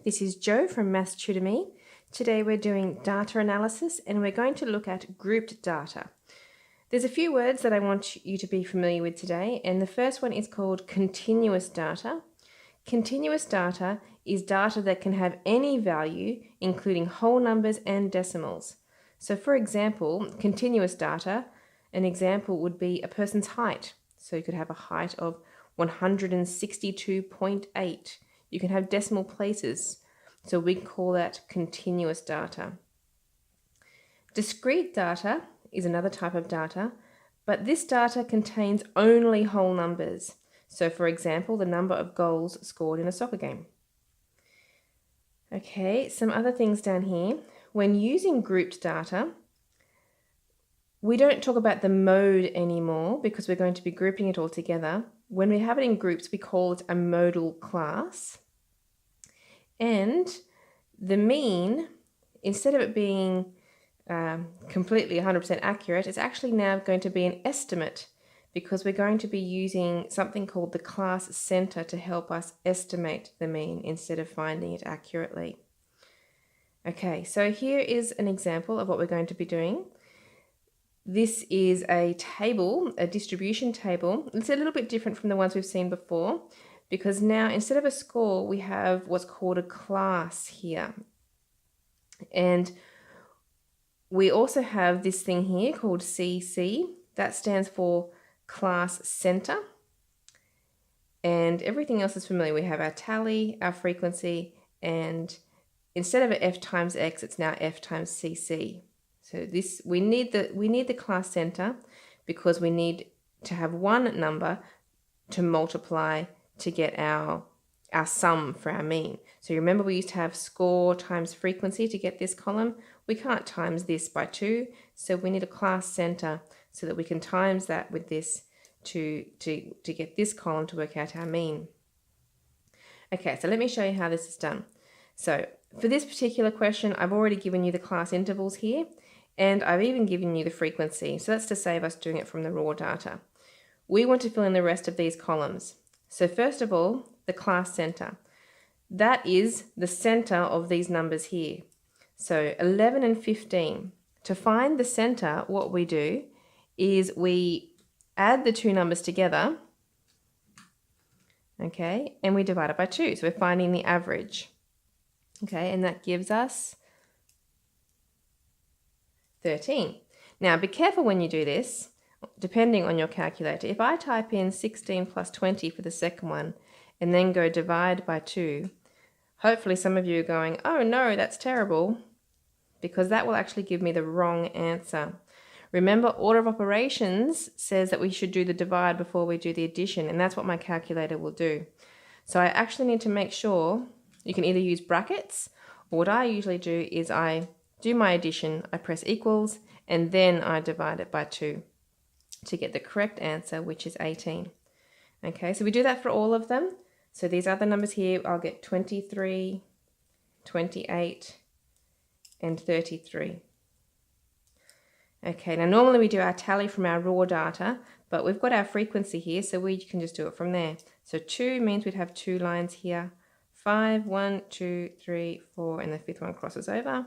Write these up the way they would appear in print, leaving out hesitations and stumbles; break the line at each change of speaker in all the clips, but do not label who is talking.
this is Jo from Maths Tutor Me. Today we're doing data analysis and we're going to look at grouped data. There's a few words that I want you to be familiar with today, and the first one is called continuous data. Continuous data is data that can have any value, including whole numbers and decimals. So for example, continuous data, an example would be a person's height. So you could have a height of 162.8. You can have decimal places, so we call that continuous data. Discrete data is another type of data, but this data contains only whole numbers. So for example, the number of goals scored in a soccer game. Okay, some other things down here. When using grouped data, we don't talk about the mode anymore because we're going to be grouping it all together. When we have it in groups, we call it a modal class. And the mean, instead of it being completely 100% accurate, it's actually now going to be an estimate because we're going to be using something called the class center to help us estimate the mean instead of finding it accurately. Okay, so here is an example of what we're going to be doing. This is a table, a distribution table. It's a little bit different from the ones we've seen before because now instead of a score, we have what's called a class here. And we also have this thing here called CC. That stands for class center. And everything else is familiar. We have our tally, our frequency, and instead of F times X, it's now F times CC. So this we need the class center because we need to have one number to multiply to get our sum for our mean. So you remember we used to have score times frequency to get this column. We can't times this by 2, so we need a class center so that we can times that with this to get this column to work out our mean. Okay, so let me show you how this is done. So for this particular question, I've already given you the class intervals here, and I've even given you the frequency. So that's to save us doing it from the raw data. We want to fill in the rest of these columns. So first of all, the class center. That is the center of these numbers here. So 11 and 15. To find the center, what we do is we add the two numbers together, okay, and we divide it by 2. So we're finding the average. Okay, and that gives us 13. Now be careful when you do this, depending on your calculator. If I type in 16 plus 20 for the second one and then go divide by 2, hopefully some of you are going, oh no, that's terrible, because that will actually give me the wrong answer. Remember, order of operations says that we should do the divide before we do the addition, and that's what my calculator will do. So I actually need to make sure you can either use brackets, or what I usually do is I do my addition, I press equals, and then I divide it by 2 to get the correct answer, which is 18. Okay, so we do that for all of them. So these other numbers here, I'll get 23, 28, and 33. Okay, now normally we do our tally from our raw data, but we've got our frequency here, so we can just do it from there. So 2 means we'd have 2 lines here. 5, 1, 2, 3, 4, and the fifth one crosses over.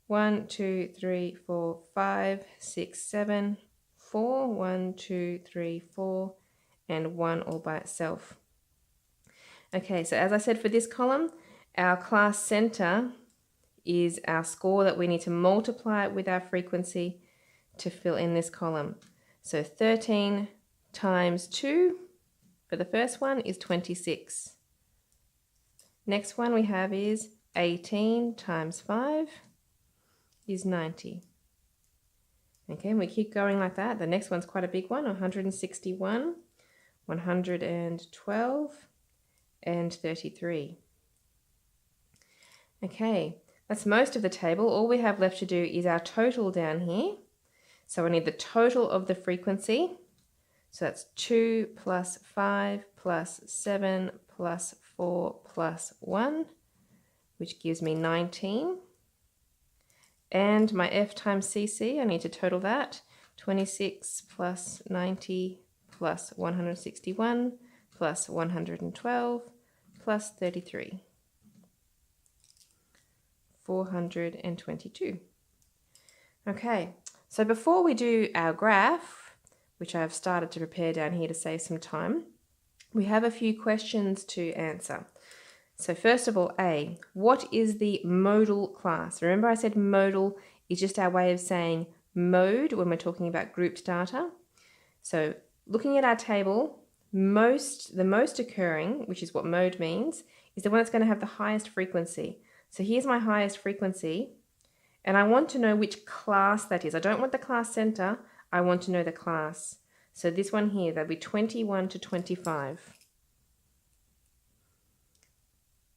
1, 2, 3, 4, 5, 6, 7, 4, 1, 2, 3, 4, and 1 all by itself. Okay, so as I said for this column, our class center is our score that we need to multiply with our frequency to fill in this column. So 13 times 2 for the first one is 26. Next one we have is 18 times 5 is 90. Okay, and we keep going like that. The next one's quite a big one, 161, 112, and 33. Okay, that's most of the table. All we have left to do is our total down here. So I need the total of the frequency. So that's 2 plus 5 plus 7 plus 4 plus 1, which gives me 19. And my F times CC, I need to total that. 26 plus 90 plus 161 plus 112 plus 33. 422. Okay, so before we do our graph, which I've started to prepare down here to save some time, we have a few questions to answer. So first of all, A, what is the modal class? Remember I said modal is just our way of saying mode when we're talking about grouped data. So looking at our table, the most occurring, which is what mode means, is the one that's going to have the highest frequency. So here's my highest frequency, and I want to know which class that is. I don't want the class center, I want to know the class. So this one here, that'll be 21 to 25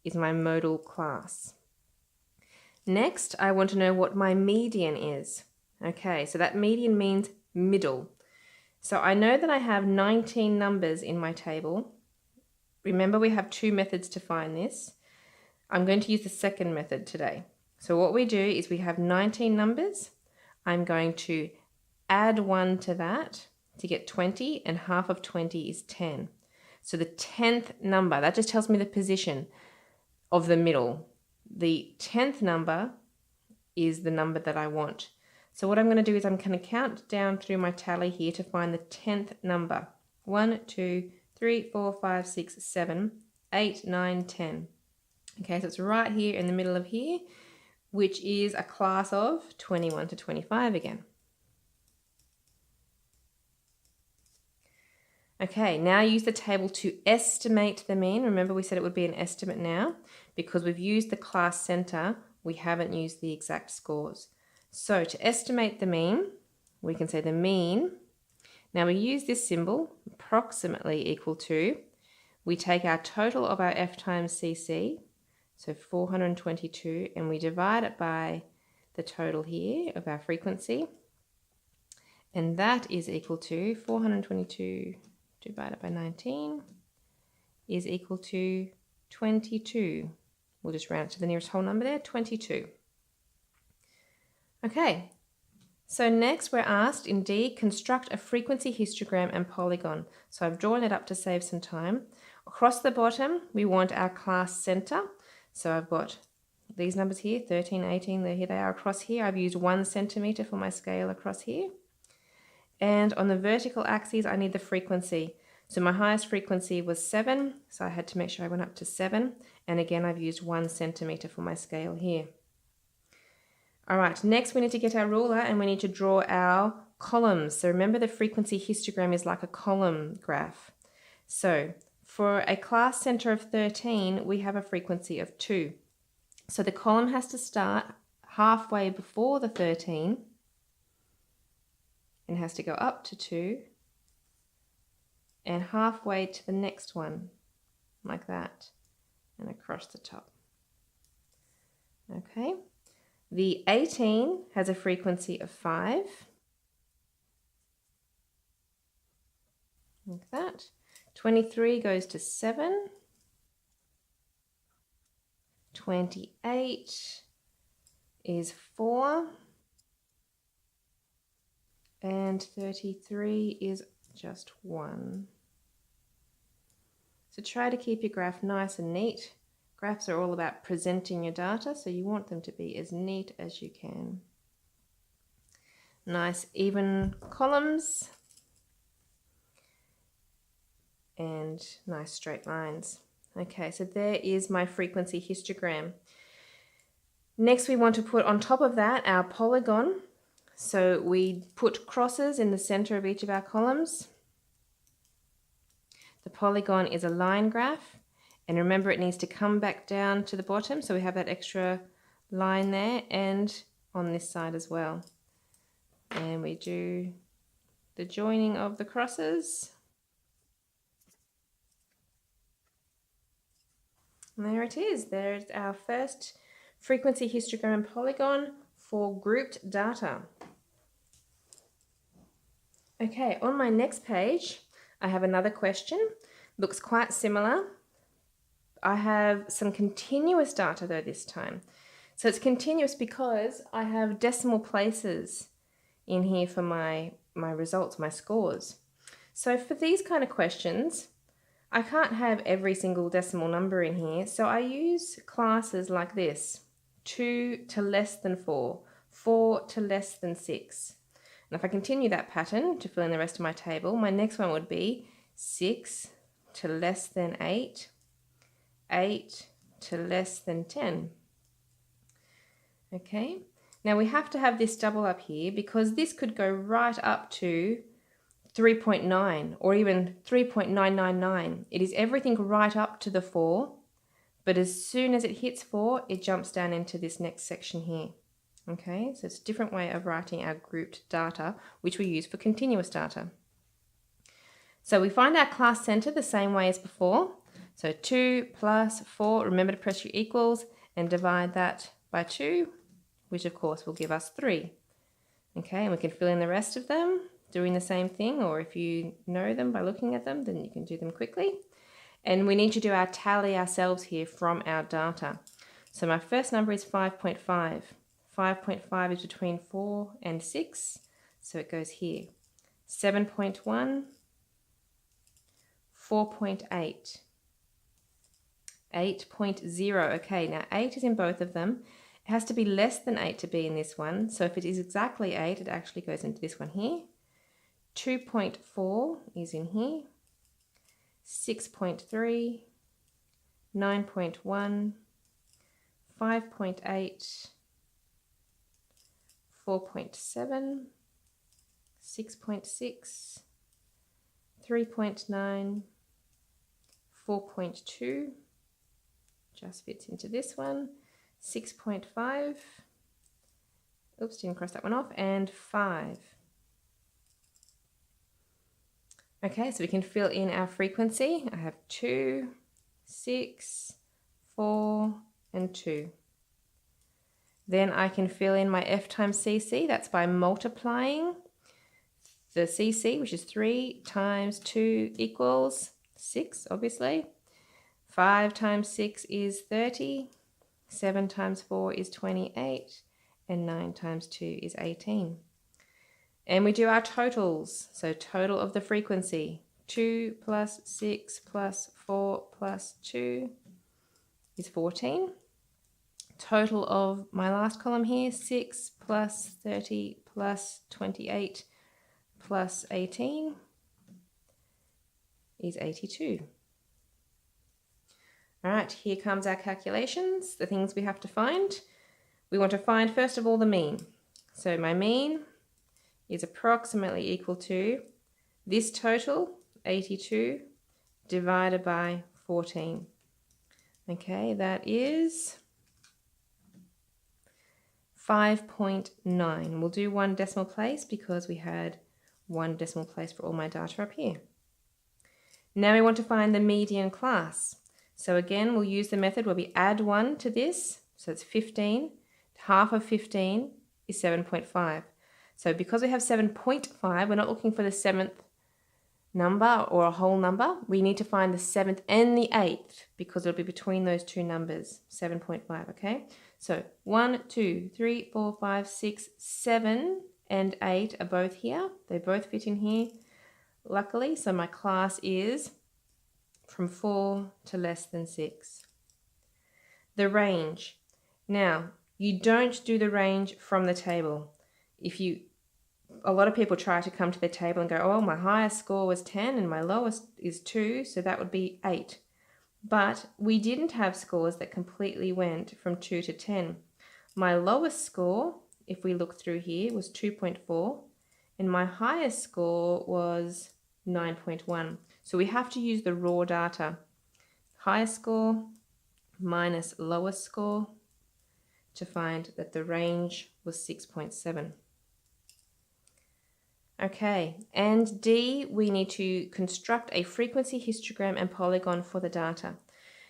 is my modal class. Next, I want to know what my median is. Okay, so that median means middle. So I know that I have 19 numbers in my table. Remember, we have two methods to find this. I'm going to use the second method today. So what we do is we have 19 numbers. I'm going to add 1 to that to get 20, and half of 20 is 10. So the 10th number, that just tells me the position of the middle. The 10th number is the number that I want. So what I'm going to do is I'm going to count down through my tally here to find the 10th number. 1, 2, 3, 4, 5, 6, 7, 8, 9, 10. Okay, so it's right here in the middle of here, which is a class of 21 to 25 again. Okay, now use the table to estimate the mean. Remember we said it would be an estimate now. Because we've used the class center, we haven't used the exact scores. So to estimate the mean, we can say the mean. Now we use this symbol, approximately equal to, we take our total of our F times CC, so 422, and we divide it by the total here of our frequency. And that is equal to 422 divided by 19 is equal to 22. We'll just round it to the nearest whole number there, 22. Okay, so next we're asked in D, construct a frequency histogram and polygon. So I've drawn it up to save some time. Across the bottom, we want our class center. So I've got these numbers here, 13, 18, here they are across here. I've used 1 centimeter for my scale across here. And on the vertical axis, I need the frequency. So my highest frequency was 7, so I had to make sure I went up to 7. And again, I've used 1 centimeter for my scale here. All right, next we need to get our ruler and we need to draw our columns. So remember the frequency histogram is like a column graph. So for a class center of 13, we have a frequency of 2. So the column has to start halfway before the 13 and has to go up to 2 and halfway to the next one, like that, and across the top. Okay, the 18 has a frequency of 5, like that. 23 goes to 7, 28 is 4, and 33 is just 1. So try to keep your graph nice and neat. Graphs are all about presenting your data, so you want them to be as neat as you can. Nice even columns and nice straight lines. Okay, so there is my frequency histogram. Next we want to put on top of that our polygon. So we put crosses in the center of each of our columns. The polygon is a line graph, and remember it needs to come back down to the bottom, so we have that extra line there, and on this side as well. And we do the joining of the crosses. And there it is. There's our first frequency histogram and polygon for grouped data. Okay, on my next page, I have another question. Looks quite similar. I have some continuous data though this time. So it's continuous because I have decimal places in here for my results, my scores. So for these kind of questions, I can't have every single decimal number in here, so I use classes like this 2 to less than 4, 4 to less than 6. And if I continue that pattern to fill in the rest of my table, my next one would be 6 to less than 8, 8 to less than 10. Okay, now we have to have this double up here because this could go right up to 3.9 or even 3.999. It is everything right up to the 4, but as soon as it hits 4, it jumps down into this next section here. Okay, so it's a different way of writing our grouped data, which we use for continuous data. So we find our class center the same way as before. So 2 plus 4, remember to press your equals and divide that by 2, which of course will give us 3. Okay, and we can fill in the rest of them doing the same thing, or if you know them by looking at them, then you can do them quickly. And we need to do our tally ourselves here from our data. So my first number is 5.5. 5.5 is between 4 and 6, so it goes here. 7.1, 4.8, 8.0. Okay, now 8 is in both of them. It has to be less than 8 to be in this one, so if it is exactly 8, it actually goes into this one here. 2.4 is in here. 6.3, 9.1, 5.8, 4.7, 6.6, 3.9, 4.2, just fits into this one, 6.5, oops, didn't cross that one off, and 5. Okay, so we can fill in our frequency. I have 2, 6, 4, and 2. Then I can fill in my F times CC. That's by multiplying the CC, which is 3 times 2 equals 6, obviously. 5 times 6 is 30. 7 times 4 is 28. And 9 times 2 is 18. And we do our totals. So total of the frequency. 2 plus 6 plus 4 plus 2 is 14. Total of my last column here, 6 plus 30 plus 28 plus 18 is 82. All right, here comes our calculations, the things we have to find. We want to find, first of all, the mean. So my mean is approximately equal to this total, 82, divided by 14. Okay, that is 5.9. We'll do 1 decimal place because we had 1 decimal place for all my data up here. Now we want to find the median class. So again, we'll use the method where we add 1 to this. So it's 15. Half of 15 is 7.5. So because we have 7.5, we're not looking for the 7th number or a whole number. We need to find the 7th and the 8th because it'll be between those two numbers, 7.5, okay? So 1, 2, 3, 4, 5, 6, 7, and 8 are both here. They both fit in here, luckily. So my class is from 4 to less than 6. The range. Now, you don't do the range from the table. A lot of people try to come to the table and go, oh, my highest score was 10 and my lowest is 2, so that would be 8. But we didn't have scores that completely went from 2 to 10. My lowest score, if we look through here, was 2.4, and my highest score was 9.1. So we have to use the raw data. Highest score minus lowest score to find that the range was 6.7. Okay, and D, we need to construct a frequency histogram and polygon for the data.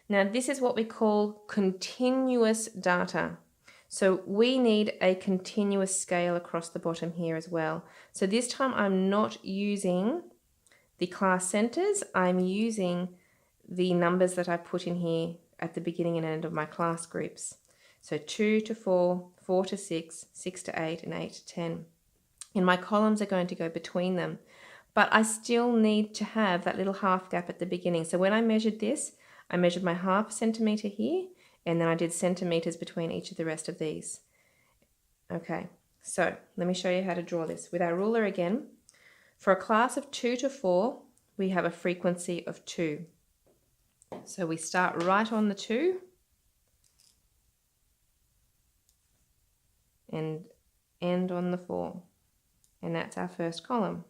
Now this is what we call continuous data. So we need a continuous scale across the bottom here as well. So this time I'm not using the class centers, I'm using the numbers that I put in here at the beginning and end of my class groups. So 2 to 4, 4 to 6, 6 to 8, and 8 to 10. And my columns are going to go between them. But I still need to have that little half gap at the beginning. So when I measured this, I measured my half centimeter here, And then I did centimeters between each of the rest of these. Okay, so let me show you how to draw this. With our ruler again, for a class of 2 to 4, we have a frequency of 2. So we start right on the 2 and end on the 4. And that's our first column.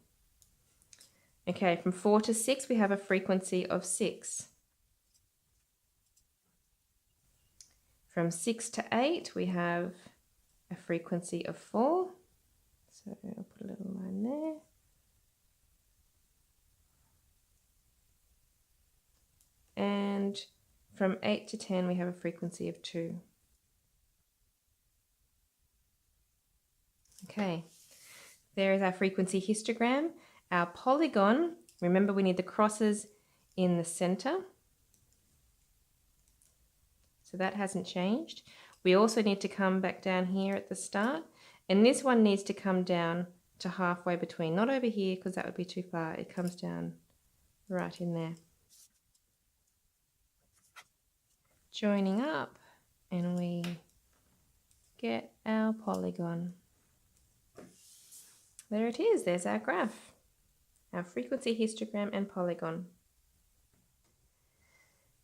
Okay, from 4 to 6, we have a frequency of 6. From 6 to 8, we have a frequency of 4. So I'll put a little line there. And from 8 to 10, we have a frequency of 2. Okay, there is our frequency histogram. Our polygon, remember we need the crosses in the center. So that hasn't changed. We also need to come back down here at the start. And this one needs to come down to halfway between, not over here because that would be too far. It comes down right in there. Joining up, and we get our polygon. There it is, there's our graph. Our frequency histogram and polygon.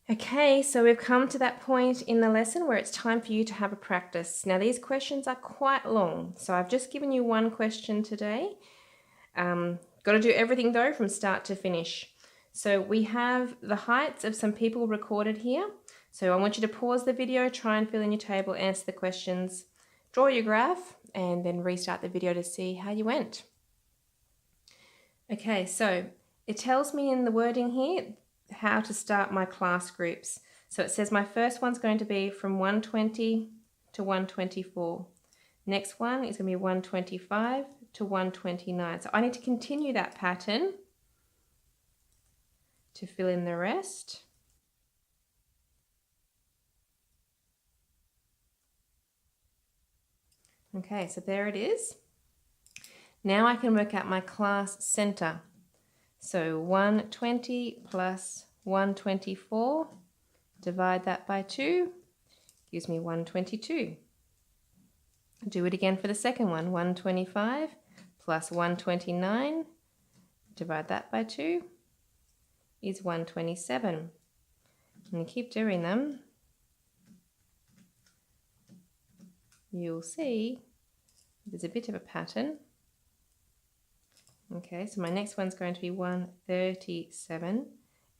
Okay, so we've come to that point in the lesson where it's time for you to have a practice. Now these questions are quite long, so I've just given you one question today. Got to do everything though from start to finish. So we have the heights of some people recorded here. So I want you to pause the video, try and fill in your table, answer the questions, draw your graph, and then restart the video to see how you went. Okay, so it tells me in the wording here how to start my class groups. So it says my first one's going to be from 120 to 124. Next one is going to be 125 to 129. So I need to continue that pattern to fill in the rest. Okay, so there it is. Now I can work out my class center. So 120 plus 124, divide that by 2, gives me 122. Do it again for the second one. 125 plus 129, divide that by 2, is 127. And keep doing them. You'll see there's a bit of a pattern. Okay, so my next one's going to be 137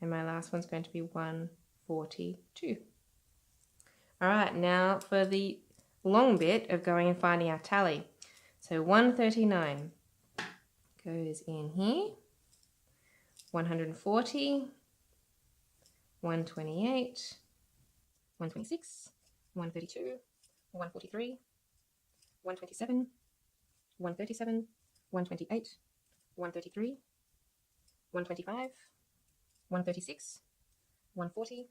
and my last one's going to be 142. All right, now for the long bit of going and finding our tally. So 139 goes in here, 140, 128, 126, 132, 143, 127, 137, 128, 133, 125, 136, 140,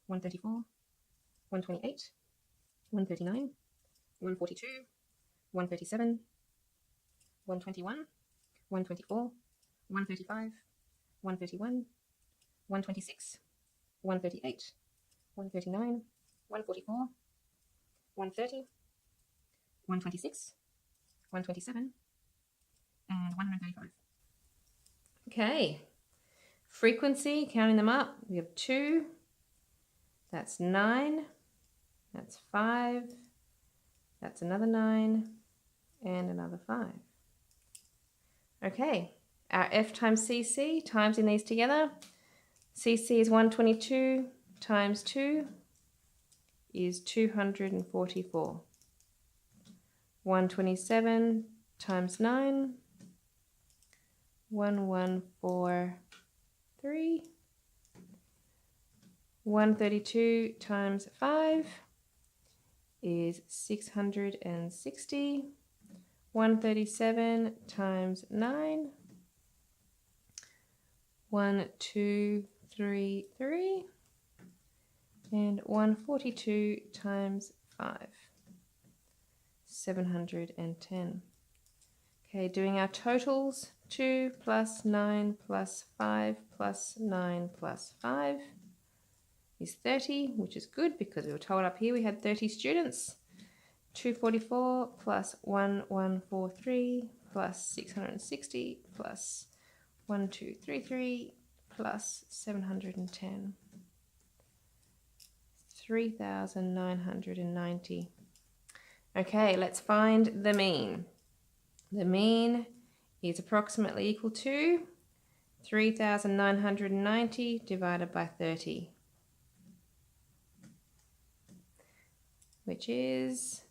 134, 128, 139, 142, 137, 121, 124, 135, 131, 126, 138, 139, 144, 130, 126, 127, and 135. Okay, frequency, counting them up, we have 2, that's 9, that's 5, that's another 9, and another 5. Okay, our F times CC, timesing these together, CC is 122 times 2 is 244. 127 times 9, 1143. 132 times 5 is 660. 137 times 9, 1233. And 142 times 5, 710. Okay, doing our totals, 2 plus 9 plus 5 plus 9 plus 5 is 30, which is good because we were told up here we had 30 students. 244 plus 1143 plus 660 plus 1233 plus 710. 3,990. Okay, let's find the mean. The mean is approximately equal to 3,990 divided by 30, which is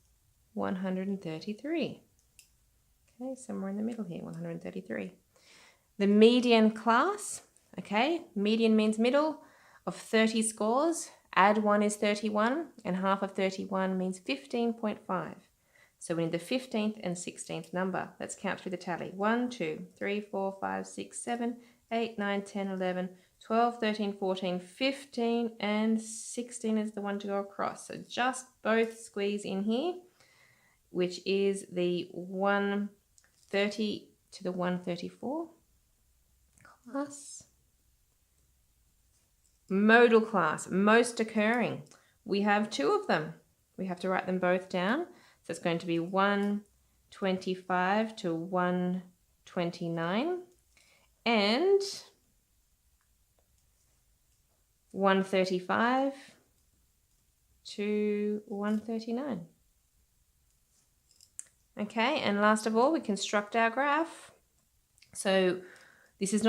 133. Okay, somewhere in the middle here, 133. The median class, okay, median means middle, of 30 scores. Add 1 is 31, and half of 31 means 15.5. So we need the 15th and 16th number. Let's count through the tally. 1, 2, 3, 4, 5, 6, 7, 8, 9, 10, 11, 12, 13, 14, 15, and 16 is the one to go across. So just both squeeze in here, which is the 130 to the 134 class. Modal class, most occurring. We have 2 of them. We have to write them both down. So it's going to be 125 to 129 and 135 to 139. Okay, and last of all, we construct our graph. So this is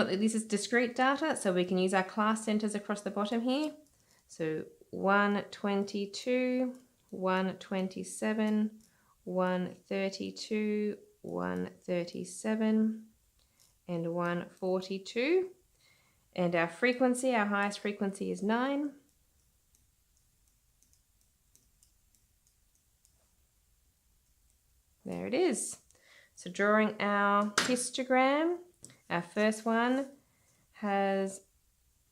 discrete data, so we can use our class centers across the bottom here. So 122, 127, 132, 137, and 142. And our frequency, our highest frequency is 9. There it is. So drawing our histogram, our first one has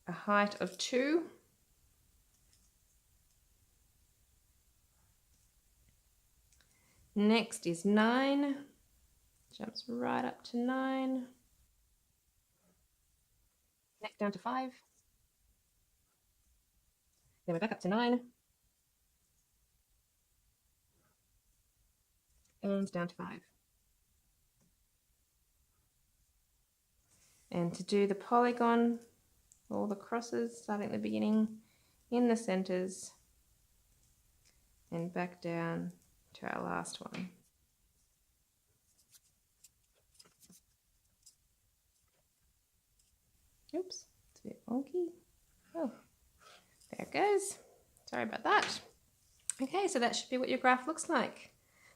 a height of 2. Next is 9, jumps right up to 9. Next down to 5. Then we're back up to 9. And down to 5. And to do the polygon, all the crosses starting at the beginning, in the centers, and back down to our last one. Oops, it's a bit wonky. Oh, there it goes. Sorry about that. Okay, so that should be what your graph looks like.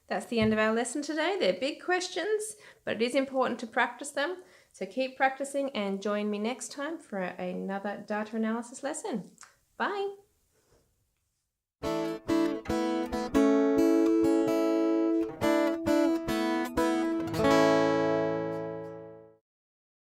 That's the end of our lesson today. They're big questions, but it is important to practice them. So keep practicing and join me next time for another data analysis lesson. Bye.